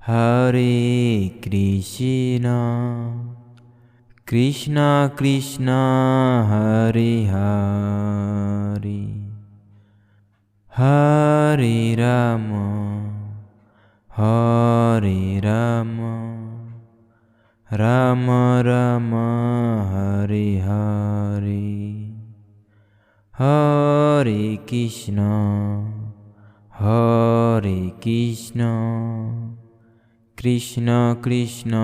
হরে কৃষ্ণ কৃষ্ণ কৃষ্ণ হরে হরে হরে রাম রাম রাম হরে হরে হরে কৃষ্ণ কৃষ্ণ কৃষ্ণ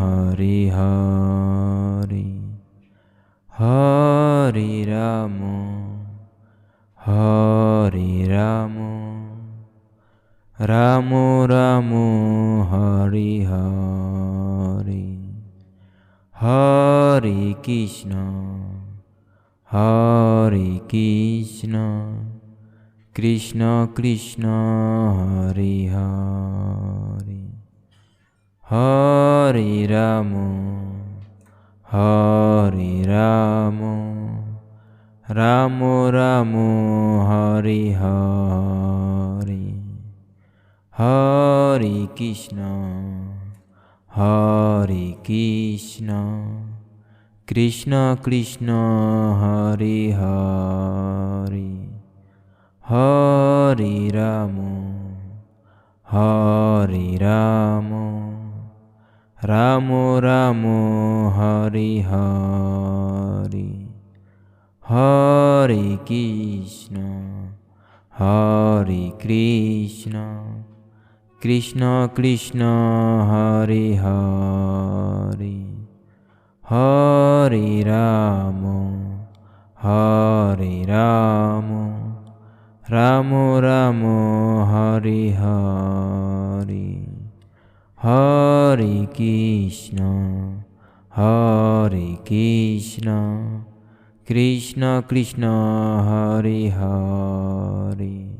হরে হরে হরে রাম রাম রাম হরে হরে হরে কৃষ্ণ কৃষ্ণ কৃষ্ণ হরে হরে হরে রাম রাম রাম হরে হরে হরে কৃষ্ণ কৃষ্ণ কৃষ্ণ হরে হরে হরে রাম রাম রাম হরে হরে হরে কৃষ্ণ কৃষ্ণ কৃষ্ণ হরে হরে হরে রাম রাম রাম হরে হরে হরে কৃষ্ণ কৃষ্ণ কৃষ্ণ হরে হরে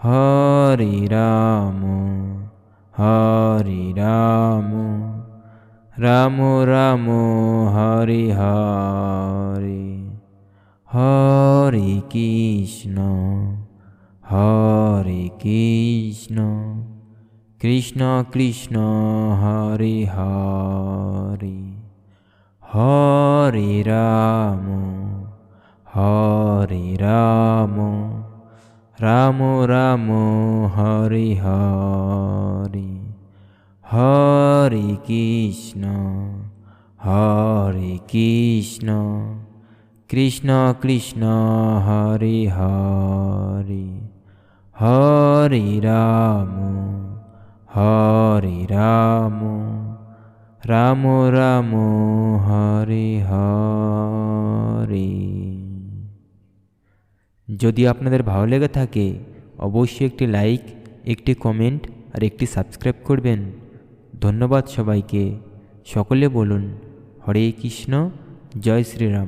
হরে রাম রাম রাম হরে হরে হরে কৃষ্ণ কৃষ্ণ কৃষ্ণ হরে হরে হরে রাম রাম রাম হরে হরে হরে কৃষ্ণ কৃষ্ণ কৃষ্ণ হরে হরে হরে রাম রাম রাম হরে হরে। যদি আপনাদের ভালো লেগে থাকে অবশ্যই একটি লাইক, একটি কমেন্ট আর একটি সাবস্ক্রাইব করবেন। ধন্যবাদ সবাইকে। সকলে বলুন হরে কৃষ্ণ, জয় শ্রীরাম।